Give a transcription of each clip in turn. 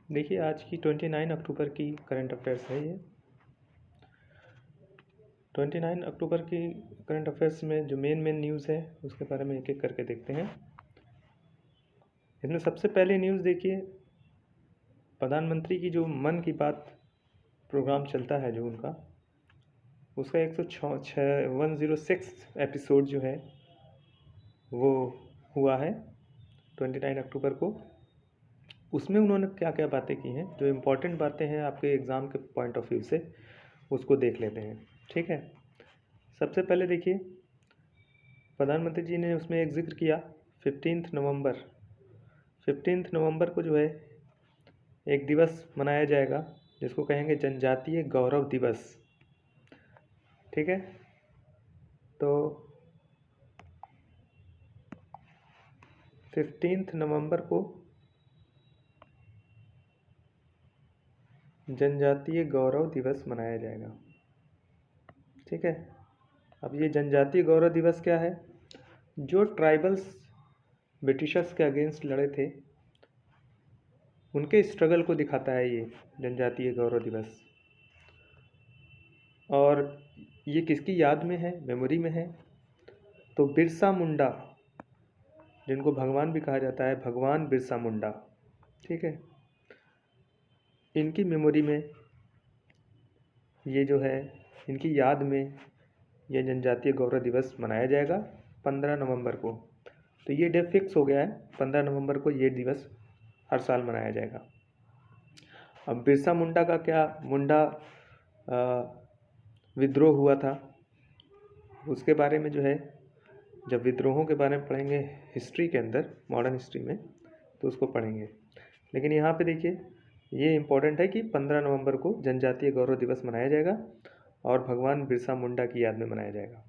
देखिए आज की 29 अक्टूबर की करंट अफेयर्स है ये। 29 अक्टूबर की करंट अफेयर्स में जो मेन न्यूज़ है उसके बारे में एक एक करके देखते हैं। इसमें सबसे पहले न्यूज़ देखिए, प्रधानमंत्री की जो मन की बात प्रोग्राम चलता है जो उनका, उसका 106 एपिसोड जो है वो हुआ है 29 अक्टूबर को। उसमें उन्होंने क्या क्या बातें की हैं, जो इम्पोर्टेंट बातें हैं आपके एग्ज़ाम के पॉइंट ऑफ व्यू से, उसको देख लेते हैं। ठीक है, सबसे पहले देखिए प्रधानमंत्री जी ने उसमें एक जिक्र किया 15 नवंबर को जो है एक दिवस मनाया जाएगा जिसको कहेंगे जनजातीय गौरव दिवस। ठीक है, तो 15 नवंबर को जनजातीय गौरव दिवस मनाया जाएगा। ठीक है, अब ये जनजातीय गौरव दिवस क्या है? जो ट्राइबल्स ब्रिटिशर्स के अगेंस्ट लड़े थे उनके स्ट्रगल को दिखाता है ये जनजातीय गौरव दिवस। और ये किसकी याद में है, मेमोरी में है? तो बिरसा मुंडा, जिनको भगवान भी कहा जाता है, भगवान बिरसा मुंडा। ठीक है, इनकी मेमोरी में ये जो है, इनकी याद में ये जनजातीय गौरव दिवस मनाया जाएगा 15 नवंबर को। तो ये डे फिक्स हो गया है, 15 नवंबर को ये दिवस हर साल मनाया जाएगा। अब बिरसा मुंडा का क्या, मुंडा विद्रोह हुआ था, उसके बारे में जो है, जब विद्रोहों के बारे में पढ़ेंगे हिस्ट्री के अंदर, मॉडर्न हिस्ट्री में, तो उसको पढ़ेंगे। लेकिन यहाँ पे देखिए ये इम्पोर्टेंट है कि 15 नवंबर को जनजातीय गौरव दिवस मनाया जाएगा और भगवान बिरसा मुंडा की याद में मनाया जाएगा।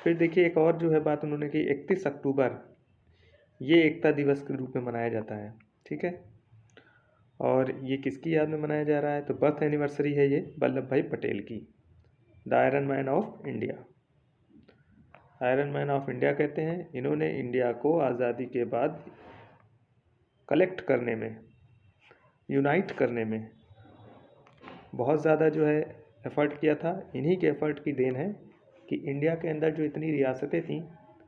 फिर देखिए एक और जो है बात उन्होंने की, 31 अक्टूबर ये एकता दिवस के रूप में मनाया जाता है। ठीक है, और ये किसकी याद में मनाया जा रहा है? तो बर्थ एनिवर्सरी है ये वल्लभ भाई पटेल की, the iron man of India. Iron man of India कहते हैं, इन्होंने इंडिया को आज़ादी के बाद कलेक्ट करने में, यूनाइट करने में बहुत ज़्यादा जो है एफ़र्ट किया था। इन्हीं के एफ़र्ट की देन है कि इंडिया के अंदर जो इतनी रियासतें थीं,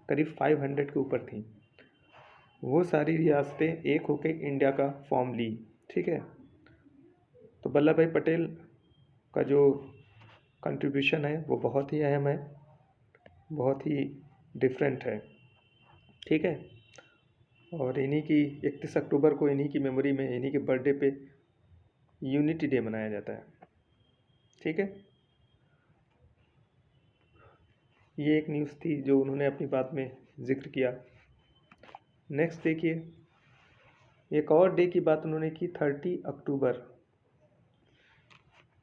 करीब 500 के ऊपर थीं, वो सारी रियासतें एक होकर इंडिया का फॉर्म ली। ठीक है, तो वल्लभ भाई पटेल का जो कंट्रीब्यूशन है वो बहुत ही अहम है, बहुत ही डिफरेंट है। ठीक है, और इन्हीं की 31 अक्टूबर को इन्हीं की मेमोरी में, इन्हीं के बर्थडे पे यूनिटी डे मनाया जाता है। ठीक है, ये एक न्यूज़ थी जो उन्होंने अपनी बात में जिक्र किया। नेक्स्ट देखिए, एक और डे की बात उन्होंने की 30 अक्टूबर।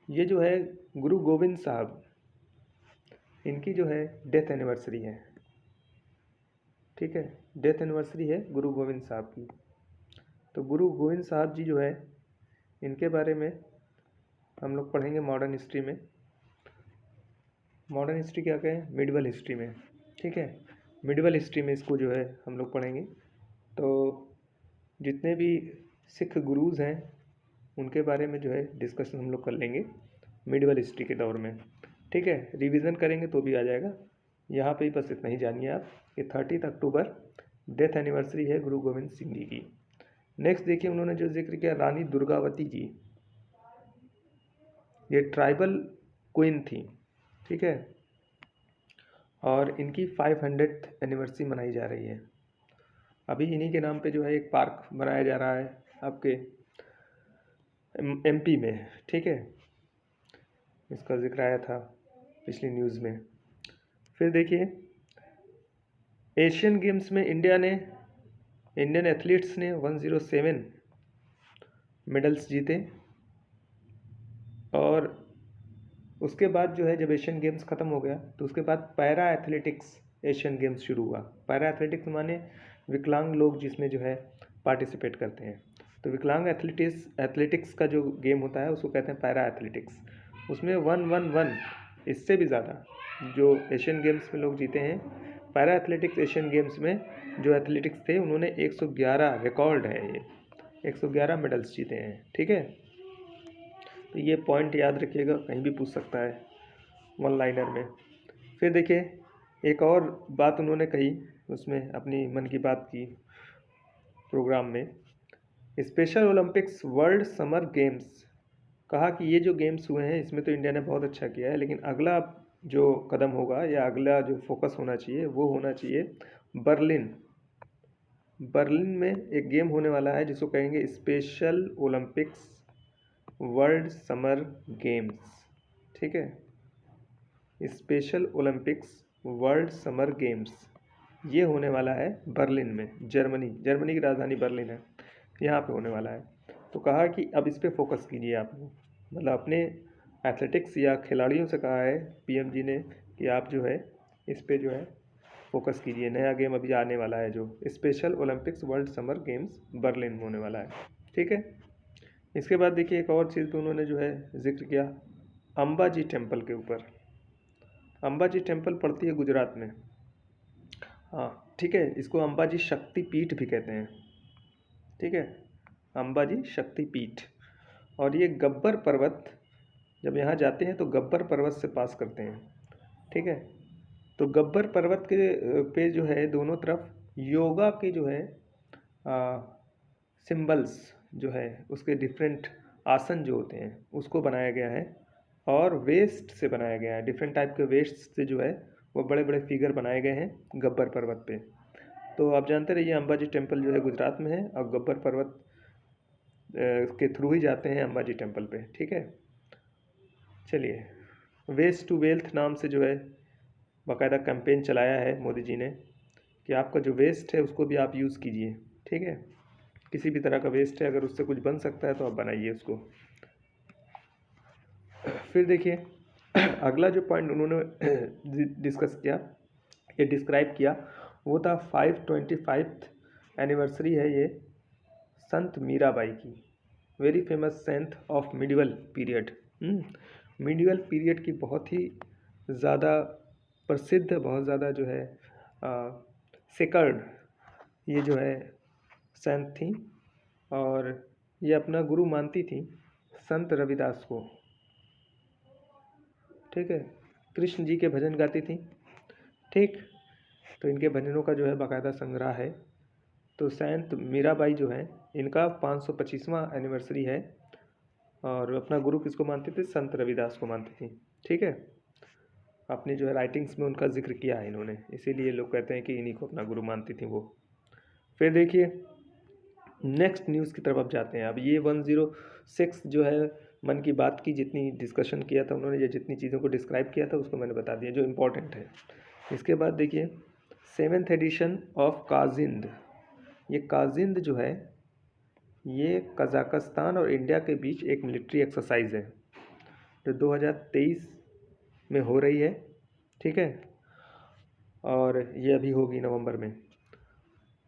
ये जो है गुरु गोविंद साहब, इनकी जो है डेथ एनिवर्सरी है। ठीक है, डेथ एनिवर्सरी है गुरु गोविंद साहब की। तो गुरु गोविंद साहब जी जो है, इनके बारे में हम लोग पढ़ेंगे मॉडर्न हिस्ट्री में। मॉडर्न हिस्ट्री क्या कहें, मिडिवल हिस्ट्री में। ठीक है, मिडिवल हिस्ट्री में इसको जो है हम लोग पढ़ेंगे। तो जितने भी सिख गुरुज़ हैं उनके बारे में जो है डिस्कशन हम लोग कर लेंगे मिडिवल हिस्ट्री के दौर में। ठीक है, रिवीजन करेंगे तो भी आ जाएगा। यहाँ पे ही बस इतना ही जानिए आप कि 30 अक्टूबर डेथ एनिवर्सरी है गुरु गोविंद सिंह जी की। नेक्स्ट देखिए, उन्होंने जो जिक्र किया रानी दुर्गावती जी, ये ट्राइबल क्वीन थी। ठीक है, और इनकी 500th एनिवर्सरी मनाई जा रही है। अभी इन्हीं के नाम पे जो है एक पार्क बनाया जा रहा है आपके एमपी में। ठीक है, इसका जिक्र आया था पिछली न्यूज़ में। फिर देखिए एशियन गेम्स में इंडियन एथलीट्स ने 107 मेडल्स जीते। और उसके बाद जो है जब एशियन गेम्स ख़त्म हो गया तो उसके बाद पैरा एथलेटिक्स एशियन गेम्स शुरू हुआ। पैरा एथलेटिक्स माने विकलांग लोग जिसमें जो है पार्टिसिपेट करते हैं। तो विकलांग एथलेटिक्स का जो गेम होता है उसको कहते हैं पैरा एथलेटिक्स। उसमें 111 इससे भी ज़्यादा जो एशियन गेम्स में लोग जीते हैं। पैरा एथलेटिक्स एशियन गेम्स में जो एथलेटिक्स थे उन्होंने 111 रिकॉर्ड है ये, 111 मेडल्स जीते हैं। ठीक है, तो ये पॉइंट याद रखिएगा, कहीं भी पूछ सकता है वन लाइनर में। फिर देखिए एक और बात उन्होंने कही उसमें, अपनी मन की बात की प्रोग्राम में, special Olympics world summer games. कहा कि ये जो गेम्स हुए हैं इसमें तो इंडिया ने बहुत अच्छा किया है, लेकिन अगला जो कदम होगा या अगला जो फोकस होना चाहिए वो होना चाहिए बर्लिन। बर्लिन में एक गेम होने वाला है जिसको कहेंगे special Olympics world summer games. ठीक है, special Olympics world summer games ये होने वाला है बर्लिन में, जर्मनी की राजधानी बर्लिन है, यहाँ पे होने वाला है। तो कहा कि अब इस पे फोकस कीजिए आप, मतलब अपने एथलेटिक्स या खिलाड़ियों से कहा है पीएम जी ने कि आप जो है इस पे जो है फोकस कीजिए। नया गेम अभी आने वाला है जो special Olympics world summer games Berlin में होने वाला है। ठीक है, इसके बाद देखिए एक और चीज़ पे उन्होंने जो है जिक्र किया अंबाजी टेम्पल के ऊपर। अंबाजी टेम्पल पड़ती है गुजरात में, हाँ ठीक है, इसको अंबाजी शक्ति पीठ भी कहते हैं। ठीक है, अंबाजी शक्ति पीठ। और ये गब्बर पर्वत, जब यहाँ जाते हैं तो गब्बर पर्वत से पास करते हैं। ठीक है, तो गब्बर पर्वत के पे जो है दोनों तरफ योगा के जो है सिंबल्स जो है उसके डिफरेंट आसन जो होते हैं उसको बनाया गया है, और वेस्ट से बनाया गया है, डिफरेंट टाइप के वेस्ट से जो है वो बड़े बड़े फिगर बनाए गए हैं गब्बर पर्वत पे। तो आप जानते रहिए अंबाजी टेम्पल जो है गुजरात में है, और गब्बर पर्वत के थ्रू ही जाते हैं अंबाजी टेम्पल पे। ठीक है, चलिए वेस्ट टू वेल्थ नाम से जो है बाकायदा कैंपेन चलाया है मोदी जी ने कि आपका जो वेस्ट है उसको भी आप यूज़ कीजिए। ठीक है, किसी भी तरह का वेस्ट है अगर उससे कुछ बन सकता है तो आप बनाइए उसको। फिर देखिए अगला जो पॉइंट उन्होंने डिस्कस किया या डिस्क्राइब किया वो था 525th एनिवर्सरी है ये संत मीराबाई की, very famous saint of medieval period. Medieval period की बहुत ही ज़्यादा प्रसिद्ध, बहुत ज़्यादा जो है सेकर्ड ये जो है संत थी, और ये अपना गुरु मानती थी संत रविदास को। ठीक है, कृष्ण जी के भजन गाती थी। ठीक, तो इनके भजनों का जो है बाकायदा संग्रह है। तो संत मीराबाई जो है इनका 525वां एनिवर्सरी है, और अपना गुरु किसको मानती थी? संत रविदास को मानती थी। ठीक है, अपनी जो है राइटिंग्स में उनका जिक्र किया है इन्होंने, इसीलिए लोग कहते हैं कि इन्हीं को अपना गुरु मानती थी वो। फिर देखिए नेक्स्ट न्यूज़ की तरफ अब जाते हैं। अब ये 106 जो है मन की बात की जितनी डिस्कशन किया था उन्होंने, या जितनी चीज़ों को डिस्क्राइब किया था उसको मैंने बता दिया जो इम्पोर्टेंट है। इसके बाद देखिए 7th एडिशन ऑफ काजिंद। ये काजिंद जो है ये कज़ाकिस्तान और इंडिया के बीच एक मिलिट्री एक्सरसाइज है जो 2023 में हो रही है। ठीक है, और ये अभी होगी नवंबर में।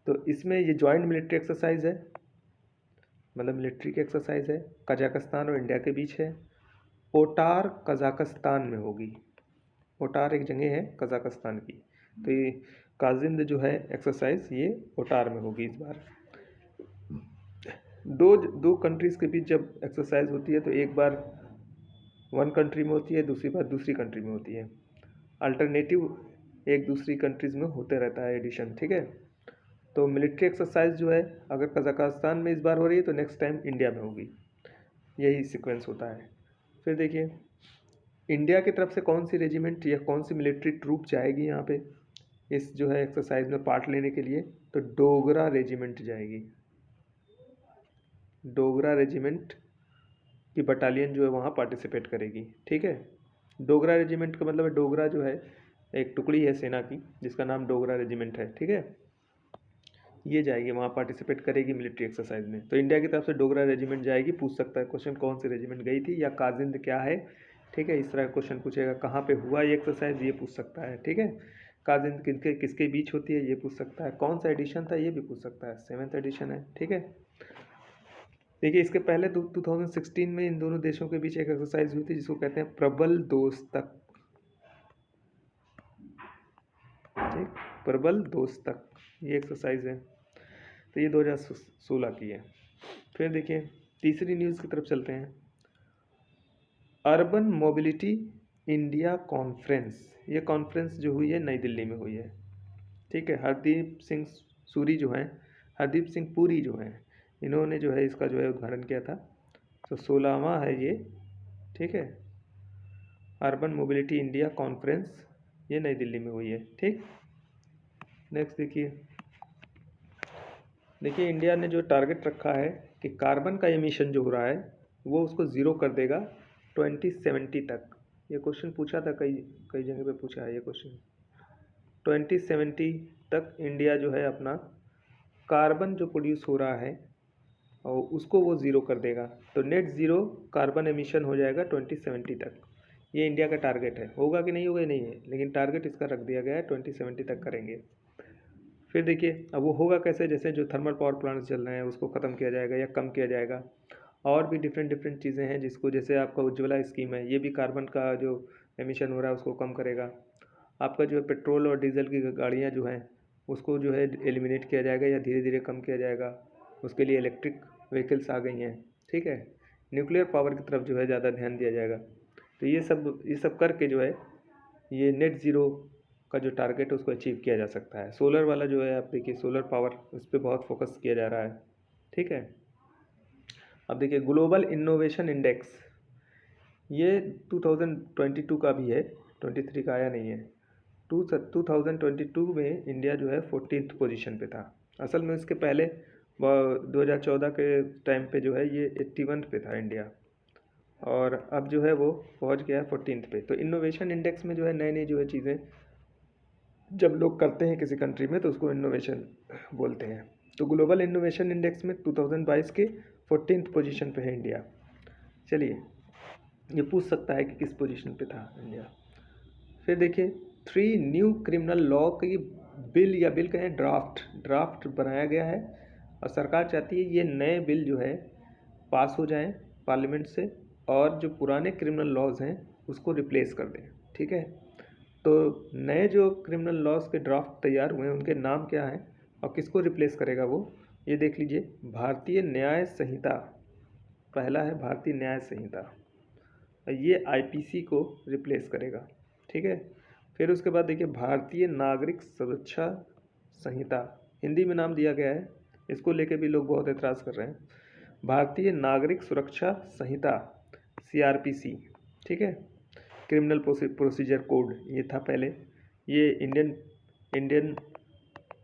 तो इसमें ये जॉइंट मिलिट्री एक्सरसाइज है, मतलब मिलिट्री की एक्सरसाइज है, कजाकिस्तान और इंडिया के बीच है। ओटार कजाकिस्तान में होगी, ओटार एक जगह है कजाकिस्तान की। तो ये काजिंद जो है एक्सरसाइज ये ओटार में होगी इस बार। दो कंट्रीज़ के बीच जब एक्सरसाइज होती है तो एक बार वन कंट्री में होती है, दूसरी बार दूसरी कंट्री में होती है, अल्टरनेटिव एक दूसरी कंट्रीज़ में होते रहता है एडिशन। ठीक है, तो मिलिट्री एक्सरसाइज जो है अगर कजाकिस्तान में इस बार हो रही है तो नेक्स्ट टाइम इंडिया में होगी, यही सीक्वेंस होता है। फिर देखिए इंडिया की तरफ से कौन सी रेजिमेंट या कौन सी मिलिट्री ट्रूप जाएगी यहाँ पे इस जो है एक्सरसाइज में पार्ट लेने के लिए, तो डोगरा रेजिमेंट जाएगी। डोगरा रेजिमेंट की बटालियन जो है वहाँ पार्टिसिपेट करेगी। ठीक है, डोगरा रेजिमेंट का मतलब है डोगरा जो है एक टुकड़ी है सेना की जिसका नाम डोगरा रेजिमेंट है। ठीक है, ये जाएगी वहाँ पार्टिसिपेट करेगी मिलिट्री एक्सरसाइज में। तो इंडिया की तरफ से डोगरा रेजिमेंट जाएगी, पूछ सकता है क्वेश्चन कौन सी रेजिमेंट गई थी या काजिंद क्या है। ठीक है, इस तरह का क्वेश्चन पूछेगा, कहाँ पे हुआ ये एक्सरसाइज ये पूछ सकता है। ठीक है, काजिंद किसके बीच होती है ये पूछ सकता है, कौन सा एडिशन था ये भी पूछ सकता है, 7th एडिशन है। ठीक है, देखिए इसके पहले 2016 में इन दोनों देशों के बीच एक एक्सरसाइज हुई थी जिसको कहते हैं प्रबल दोस्तक। ठीक, प्रबल दोस्तक ये एक्सरसाइज है, तो ये 2016 की है। फिर देखिए तीसरी न्यूज़ की तरफ चलते हैं। अर्बन मोबिलिटी इंडिया कॉन्फ्रेंस, ये कॉन्फ्रेंस जो हुई है नई दिल्ली में हुई है। ठीक है, हरदीप सिंह सूरी जो हैं, हरदीप सिंह पुरी जो हैं, इन्होंने जो है इसका जो है उद्घाटन किया था। तो 16वां है ये। ठीक है, अर्बन मोबिलिटी इंडिया कॉन्फ्रेंस ये नई दिल्ली में हुई है। ठीक, नेक्स्ट देखिए इंडिया ने जो टारगेट रखा है कि कार्बन का एमिशन जो हो रहा है वो उसको ज़ीरो कर देगा 2070 तक। ये क्वेश्चन पूछा था, कई कई जगह पे पूछा है ये क्वेश्चन। 2070 तक इंडिया जो है अपना कार्बन जो प्रोड्यूस हो रहा है और उसको वो ज़ीरो कर देगा। तो नेट ज़ीरो कार्बन एमिशन हो जाएगा 2070 तक। ये इंडिया का टारगेट है। होगा कि नहीं होगा ये नहीं है, लेकिन टारगेट इसका रख दिया गया है 2070 तक करेंगे। फिर देखिए अब वो होगा कैसे, जैसे जो थर्मल पावर प्लांट्स चल रहे हैं उसको ख़त्म किया जाएगा या कम किया जाएगा। और भी डिफरेंट डिफरेंट चीज़ें हैं जिसको, जैसे आपका उज्ज्वला स्कीम है, ये भी कार्बन का जो एमिशन हो रहा है उसको कम करेगा। आपका जो है पेट्रोल और डीजल की गाड़ियाँ जो हैं उसको जो है एलिमिनेट किया जाएगा या धीरे धीरे कम किया जाएगा। उसके लिए इलेक्ट्रिक व्हीकल्स आ गई हैं। ठीक है, न्यूक्लियर पावर की तरफ जो है ज़्यादा ध्यान दिया जाएगा। तो ये सब करके जो है ये नेट ज़ीरो का जो टारगेट है उसको अचीव किया जा सकता है। सोलर वाला जो है आप देखिए, सोलर पावर उस पर बहुत फोकस किया जा रहा है। ठीक है, अब देखिए ग्लोबल इनोवेशन इंडेक्स, ये 2022 का भी है, 23 का आया नहीं है। 2022 में इंडिया जो है 14th पोजीशन पे था। असल में इसके पहले 2014 के टाइम पे जो है ये 81 पे था इंडिया, और अब जो है वो पहुंच गया है 14th पे। तो इनोवेशन इंडेक्स में जो है नई नई जो है चीज़ें जब लोग करते हैं किसी कंट्री में तो उसको इनोवेशन बोलते हैं। तो ग्लोबल इनोवेशन इंडेक्स में 2022 के 14th पोजीशन पे है इंडिया। चलिए, ये पूछ सकता है कि किस पोजीशन पे था इंडिया। फिर देखिए 3 न्यू क्रिमिनल लॉ की बिल या बिल कहें ड्राफ्ट बनाया गया है, और सरकार चाहती है ये नए बिल जो है पास हो जाएं पार्लियामेंट से, और जो पुराने क्रिमिनल लॉज हैं उसको रिप्लेस कर दें। ठीक है, तो नए जो क्रिमिनल लॉज के ड्राफ्ट तैयार हुए हैं उनके नाम क्या हैं और किसको रिप्लेस करेगा वो ये देख लीजिए। भारतीय न्याय संहिता, पहला है भारतीय न्याय संहिता, ये आईपीसी को रिप्लेस करेगा। ठीक है, फिर उसके बाद देखिए भारतीय नागरिक सुरक्षा संहिता, हिंदी में नाम दिया गया है, इसको लेके भी लोग बहुत एतराज़ कर रहे हैं। भारतीय नागरिक सुरक्षा संहिता सीआरपीसी। ठीक है, क्रिमिनल प्रोसीजर कोड ये था पहले, ये इंडियन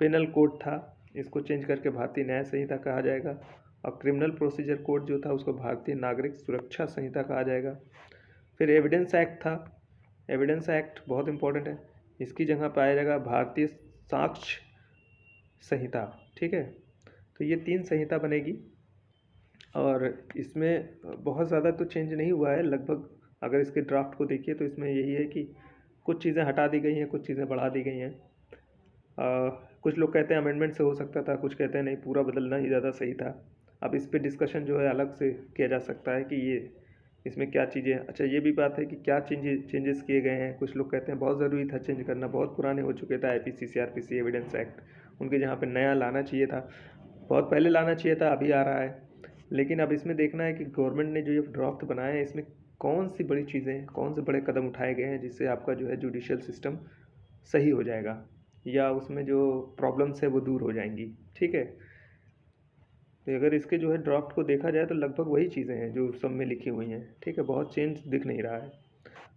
पेनल कोड था, इसको चेंज करके भारतीय न्याय संहिता कहा जाएगा। और क्रिमिनल प्रोसीजर कोड जो था उसको भारतीय नागरिक सुरक्षा संहिता कहा जाएगा। फिर एविडेंस एक्ट था, एविडेंस एक्ट बहुत इंपॉर्टेंट है, इसकी जगह पाया जाएगा भारतीय साक्ष्य संहिता। ठीक है, तो ये 3 संहिता बनेगी, और इसमें बहुत ज़्यादा तो चेंज नहीं हुआ है लगभग। अगर इसके ड्राफ्ट को देखिए तो इसमें यही है कि कुछ चीज़ें हटा दी गई हैं, कुछ चीज़ें बढ़ा दी गई हैं। कुछ लोग कहते हैं अमेंडमेंट से हो सकता था, कुछ कहते हैं नहीं पूरा बदलना ही ज़्यादा सही था। अब इस पे डिस्कशन जो है अलग से किया जा सकता है कि ये इसमें क्या चीज़ें, अच्छा ये भी बात है कि क्या चेंजेस किए गए हैं। कुछ लोग कहते हैं बहुत ज़रूरी था चेंज करना, बहुत पुराने हो चुके थे आईपीसी सीआरपीसी एविडेंस एक्ट, उनके जहाँ पे नया लाना चाहिए था, बहुत पहले लाना चाहिए था, अभी आ रहा है। लेकिन अब इसमें देखना है कि गवर्नमेंट ने जो ये ड्राफ्ट बनाया है इसमें कौन सी बड़ी चीज़ें, कौन से बड़े कदम उठाए गए हैं जिससे आपका जो है जुडिशियल सिस्टम सही हो जाएगा, या उसमें जो प्रॉब्लम्स है वो दूर हो जाएंगी। ठीक है, तो अगर इसके जो है ड्राफ्ट को देखा जाए तो लगभग वही चीज़ें हैं जो सब में लिखी हुई हैं। ठीक है, बहुत चेंज दिख नहीं रहा है।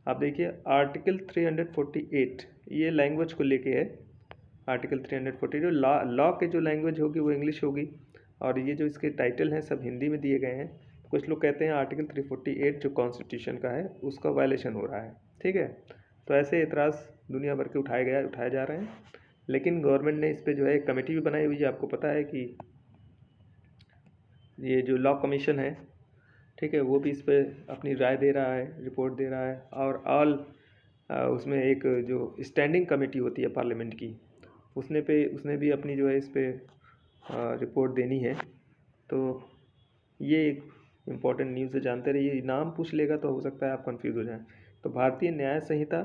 आप देखिए आर्टिकल 348 ये लैंग्वेज को लेके है। आर्टिकल 348 जो लॉ के जो लैंग्वेज होगी वो इंग्लिश होगी, और ये जो इसके टाइटल हैं सब हिंदी में दिए गए हैं। कुछ लोग कहते हैं आर्टिकल 348 जो कॉन्स्टिट्यूशन का है उसका वायलेशन हो रहा है। ठीक है, तो ऐसे एतराज़ दुनिया भर के उठाए जा रहे हैं, लेकिन गवर्नमेंट ने इस पर जो है एक कमेटी भी बनाई हुई है। आपको पता है कि ये जो लॉ कमीशन है, ठीक है, वो भी इस पर अपनी राय दे रहा है, रिपोर्ट दे रहा है। और उसमें एक जो स्टैंडिंग कमेटी होती है पार्लियामेंट की, उसने भी अपनी जो है इस पर रिपोर्ट देनी है। तो ये एक इम्पॉर्टेंट न्यूज़ है, जानते रहिए। नाम पूछ लेगा तो हो सकता है आप कंफ्यूज हो जाएं। तो भारतीय न्याय संहिता,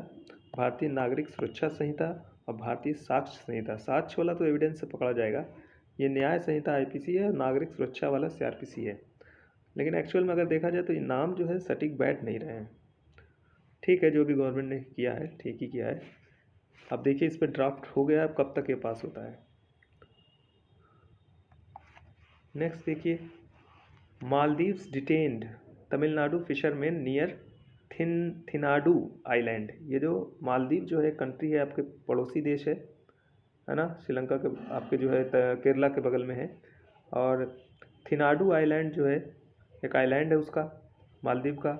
भारतीय नागरिक सुरक्षा संहिता और भारतीय साक्ष्य संहिता, साक्ष्य वाला तो एविडेंस से पकड़ा जाएगा, ये न्याय संहिता आईपीसी है और नागरिक सुरक्षा वाला सीआरपीसी है। लेकिन एक्चुअल में अगर देखा जाए तो ये नाम जो है सटीक बैठ नहीं रहे हैं। ठीक है, जो भी गवर्नमेंट ने किया है ठीक ही किया है। अब देखिए इस पर ड्राफ्ट हो गया, अब कब तक ये पास होता है। नेक्स्ट देखिए, Maldives detained Tamil Nadu fisherman near Thinadhoo island. ये जो मालदीव जो है कंट्री है, आपके पड़ोसी देश है ना, श्रीलंका के आपके जो है केरला के बगल में है। और थिनाडू आइलैंड जो है एक आइलैंड है उसका, मालदीव का।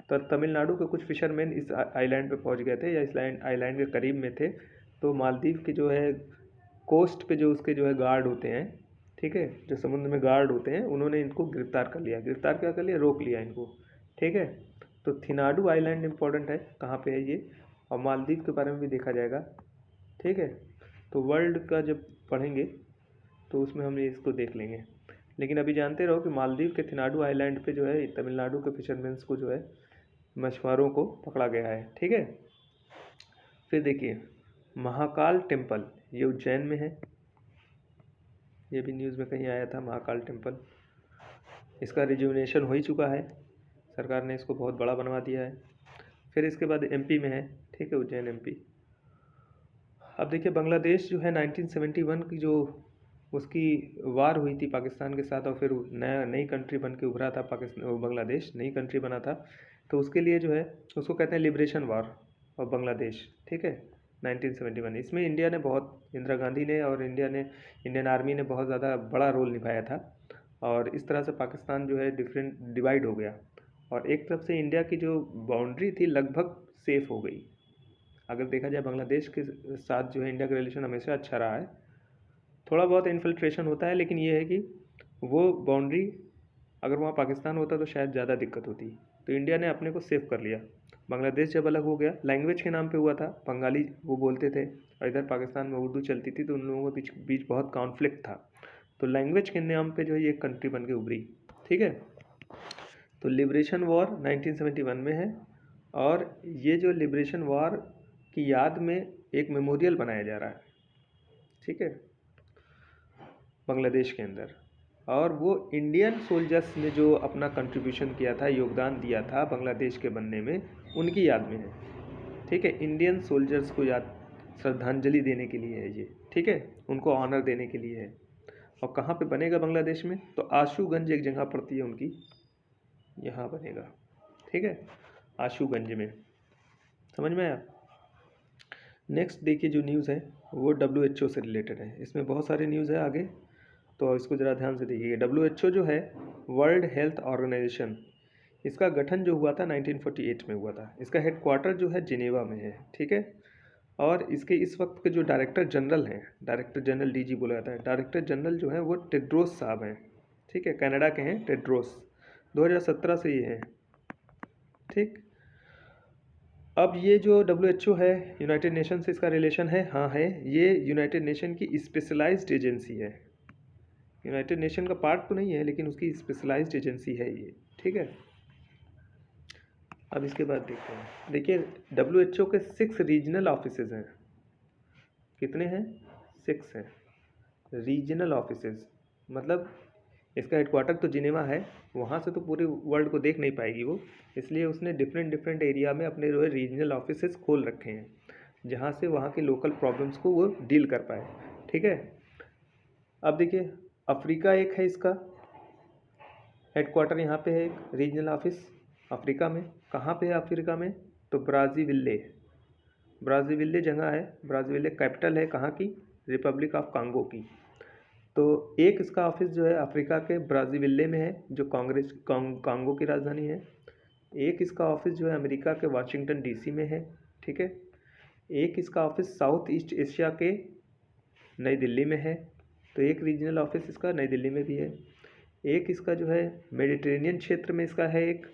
तो तमिलनाडु के कुछ फिशरमैन इस आइलैंड पे पहुंच गए थे या इस आइलैंड के करीब में थे। तो मालदीव के जो है कोस्ट पे जो उसके जो है गार्ड होते हैं, ठीक है, जो समुद्र में गार्ड होते हैं, उन्होंने इनको गिरफ्तार कर लिया। गिरफ्तार क्या कर लिया, रोक लिया इनको, ठीक है। तो थिनाडू आइलैंड इंपॉर्टेंट है, कहाँ पे है ये, और मालदीव के बारे में भी देखा जाएगा, ठीक है। तो वर्ल्ड का जब पढ़ेंगे तो उसमें हम इसको देख लेंगे। लेकिन अभी जानते रहो कि मालदीव के थिनाडू आइलैंड पे जो है तमिलनाडु के फिशरमैन्स को जो है मछुआरों को पकड़ा गया है, ठीक है। फिर देखिए महाकाल टेम्पल, ये उज्जैन में है। ये भी न्यूज़ में कहीं आया था, महाकाल टेम्पल। इसका रिजुविनेशन हो ही चुका है, सरकार ने इसको बहुत बड़ा बनवा दिया है। फिर इसके बाद एमपी में है, ठीक है, उज्जैन एमपी। अब देखिए बांग्लादेश जो है 1971 की जो उसकी वार हुई थी पाकिस्तान के साथ, और फिर नई कंट्री बन के उभरा था पाकिस्तान, बांग्लादेश नई कंट्री बना था। तो उसके लिए जो है उसको कहते हैं लिबरेशन वार ऑफ बांग्लादेश, ठीक है, 1971। इसमें इंडिया ने बहुत, इंदिरा गांधी ने और इंडियन आर्मी ने बहुत ज़्यादा बड़ा रोल निभाया था। और इस तरह से पाकिस्तान जो है डिवाइड हो गया, और एक तरफ से इंडिया की जो बाउंड्री थी लगभग सेफ हो गई। अगर देखा जाए बांग्लादेश के साथ जो है इंडिया का रिलेशन हमेशा अच्छा रहा है। थोड़ा बहुत इन्फिल्ट्रेशन होता है, लेकिन ये है कि वो बाउंड्री अगर वहाँ पाकिस्तान होता तो शायद ज़्यादा दिक्कत होती। तो इंडिया ने अपने को सेव कर लिया। बांग्लादेश जब अलग हो गया, लैंग्वेज के नाम पे हुआ था, बंगाली वो बोलते थे और इधर पाकिस्तान में उर्दू चलती थी, तो उन लोगों के बीच बहुत कॉन्फ्लिक्ट था। तो लैंग्वेज के नाम पे जो है ये कंट्री बन के उभरी, ठीक है। तो लिबरेशन वॉर 1971 में है, और ये जो लिबरेशन वॉर की याद में एक मेमोरियल बनाया जा रहा है, ठीक है, बांग्लादेश के अंदर। और वो इंडियन सोल्जर्स ने जो अपना कंट्रीब्यूशन किया था, योगदान दिया था बांग्लादेश के बनने में, उनकी याद में है, ठीक है। इंडियन सोल्जर्स को याद, श्रद्धांजलि देने के लिए है ये, ठीक है, उनको ऑनर देने के लिए है। और कहाँ पे बनेगा बांग्लादेश में, तो आशुगंज एक जगह पड़ती है उनकी, यहाँ बनेगा, ठीक है, आशुगंज में। समझ में आया। नेक्स्ट देखिए जो न्यूज़ है वो WHO से रिलेटेड है। इसमें बहुत सारे न्यूज़ है आगे, तो इसको ज़रा ध्यान से देखिएगा। WHO जो है वर्ल्ड हेल्थ ऑर्गेनाइजेशन, इसका गठन जो हुआ था 1948 में हुआ था। इसका हेडक्वार्टर जो है जिनेवा में है, ठीक है। और इसके इस वक्त के जो डायरेक्टर जनरल हैं, डायरेक्टर जनरल DG बोला जाता है, डायरेक्टर जनरल जो है वो टेड्रोस साहब हैं, ठीक है, कनाडा के हैं टेड्रोस। 2017 से ये हैं, ठीक। अब ये जो WHO है, यूनाइटेड नेशन से इसका रिलेशन है, हाँ है। ये यूनाइटेड नेशन की स्पेशलाइज्ड एजेंसी है, यूनाइटेड नेशन का पार्ट तो नहीं है, लेकिन उसकी स्पेशलाइज्ड एजेंसी है ये, ठीक है। अब इसके बाद देखते हैं, देखिए WHO के 6 रीजनल ऑफिसेज हैं। कितने हैं, 6 हैं रीजनल ऑफिसेज। मतलब इसका हेडक्वार्टर तो जिनेवा है, वहाँ से तो पूरे वर्ल्ड को देख नहीं पाएगी वो, इसलिए उसने डिफरेंट एरिया में अपने जो है रीजनल ऑफिसेज खोल रखे हैं, जहाँ से वहाँ के लोकल प्रॉब्लम्स को वो डील कर पाए, ठीक है। अब देखिए अफ्रीका एक है, इसका हेडक्वार्टर यहाँ पे है, एक रीजनल ऑफिस अफ्रीका में। कहाँ पे है अफ्रीका में, तो ब्राज़ीविले जगह है। ब्राज़ीविले कैपिटल है कहाँ की, रिपब्लिक ऑफ कांगो की। तो एक इसका ऑफिस जो है अफ्रीका के ब्राज़ीविले में है, जो कांगो की राजधानी है। एक इसका ऑफिस जो है अमेरिका के वाशिंगटन DC में है, ठीक है। एक इसका ऑफिस साउथ ईस्ट एशिया के नई दिल्ली में है, तो एक रीजनल ऑफिस इसका नई दिल्ली में भी है। एक इसका जो है मेडिटेरेनियन क्षेत्र में इसका है, एक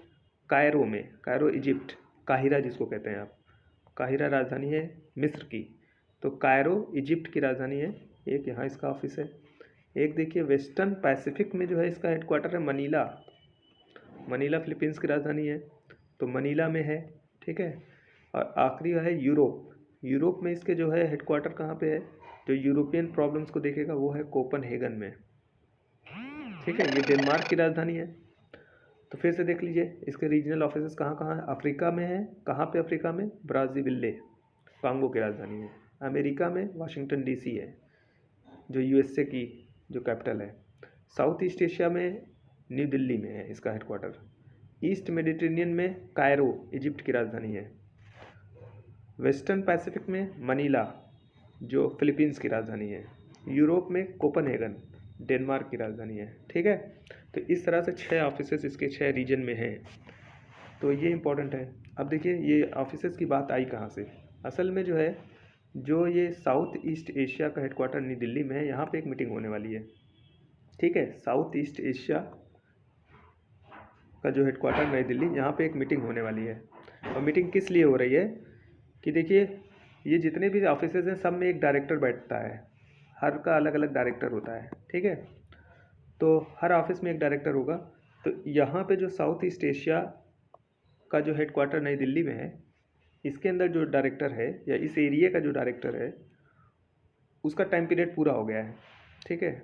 कायरो में, कायरो इजिप्ट, काहिरा जिसको कहते हैं आप, काहिरा राजधानी है मिस्र की, तो कायरो इजिप्ट की राजधानी है, एक यहाँ इसका ऑफिस है। एक देखिए वेस्टर्न पैसिफिक में जो है इसका हेडक्वार्टर है मनीला फिलीपींस की राजधानी है, तो मनीला में है, ठीक है। और आखिरी है यूरोप में इसके जो है हेडक्वार्टर कहाँ पे है, जो यूरोपियन प्रॉब्लम्स को देखेगा वो है कोपनहेगन में, ठीक है। ये डेनमार्क की राजधानी है। तो फिर से देख लीजिए इसके रीजनल ऑफिसेस कहाँ कहाँ है। अफ्रीका में है, कहाँ पे अफ्रीका में, ब्राज़ीविले, कांगो की राजधानी है। अमेरिका में वाशिंगटन डीसी है, जो यूएसए की जो कैपिटल है। साउथ ईस्ट एशिया में न्यू दिल्ली में है इसका हेडक्वार्टर। ईस्ट मेडिटेरेनियन में कायरो, इजिप्ट की राजधानी है। वेस्टर्न पैसिफिक में मनीला, जो फिलीपींस की राजधानी है। यूरोप में कोपनहेगन, डेनमार्क की राजधानी है, ठीक है। तो इस तरह से 6 ऑफिसेस इसके 6 रीजन में हैं। तो ये इम्पोर्टेंट है। अब देखिए ये ऑफिसेस की बात आई कहाँ से। असल में जो है, जो ये साउथ ईस्ट एशिया का हेडक्वार्टर नई दिल्ली में है, यहाँ पे एक मीटिंग होने वाली है, ठीक है। साउथ ईस्ट एशिया का जो हेडक्वार्टर नई दिल्ली, यहाँ पे एक मीटिंग होने वाली है। और मीटिंग किस लिए हो रही है कि देखिए ये जितने भी ऑफिसेज हैं सब में एक डायरेक्टर बैठता है, हर का अलग अलग डायरेक्टर होता है, ठीक है। तो हर ऑफिस में एक डायरेक्टर होगा। तो यहाँ पे जो साउथ ईस्ट एशिया का जो हेडक्वार्टर नई दिल्ली में है, इसके अंदर जो डायरेक्टर है या इस एरिया का जो डायरेक्टर है, उसका टाइम पीरियड पूरा हो गया है, ठीक है।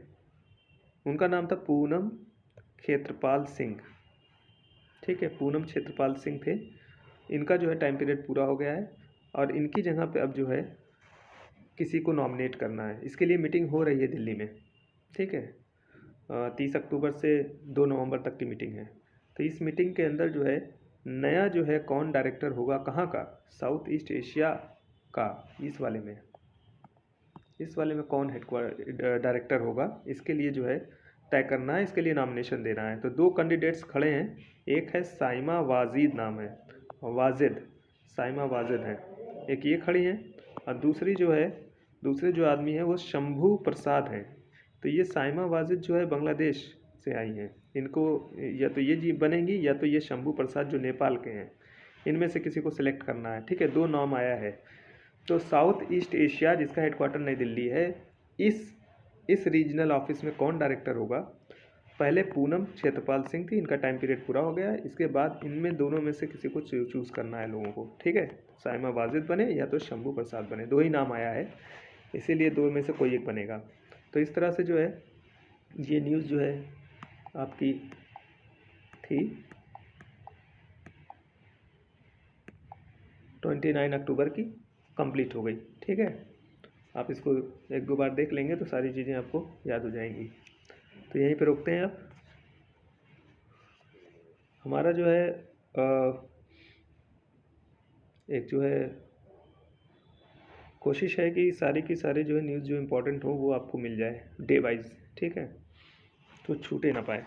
उनका नाम था पूनम क्षेत्रपाल सिंह, ठीक है। पूनम क्षेत्रपाल सिंह थे। इनका जो है टाइम पीरियड पूरा हो गया है और इनकी जगह पे अब जो है किसी को नॉमिनेट करना है। इसके लिए मीटिंग हो रही है दिल्ली में, ठीक है। 30 अक्टूबर से 2 नवंबर तक की मीटिंग है। तो इस मीटिंग के अंदर जो है नया जो है कौन डायरेक्टर होगा, कहाँ का, साउथ ईस्ट एशिया का, इस वाले में कौन डायरेक्टर होगा, इसके लिए जो है तय करना है, इसके लिए नॉमिनेशन देना है। तो 2 कैंडिडेट्स खड़े हैं, एक है साइमा वाजिद, नाम है वाजिद, साइमा वाजिद है, एक ये खड़ी हैं। और दूसरे जो आदमी है वो शंभू प्रसाद हैं। तो ये साइमा वाजिद जो है बांग्लादेश से आई हैं। इनको या तो ये जी बनेंगी या तो ये शंभू प्रसाद जो नेपाल के हैं, इनमें से किसी को सिलेक्ट करना है, ठीक है। 2 नाम आया है। तो साउथ ईस्ट एशिया जिसका हेडक्वार्टर नई दिल्ली है, इस रीजनल ऑफिस में कौन डायरेक्टर होगा। पहले पूनम क्षेत्रपाल सिंह थी, इनका टाइम पीरियड पूरा हो गया है। इसके बाद इनमें दोनों में से किसी को चूज़ करना है लोगों को, ठीक है। साइमा वाजिद बने या तो शंभू प्रसाद बने, 2 ही नाम आया है, इसीलिए 2 में से कोई एक बनेगा। तो इस तरह से जो है ये न्यूज़ जो है आपकी थी 29 अक्टूबर की, कंप्लीट हो गई, ठीक है। आप इसको 1-2 बार देख लेंगे तो सारी चीज़ें आपको याद हो जाएंगी। तो यहीं पे रोकते हैं। अब हमारा जो है एक जो है कोशिश है कि सारी की सारी जो है न्यूज़ जो इम्पोर्टेंट हो वो आपको मिल जाए डे वाइज, ठीक है, तो छूटे ना पाए।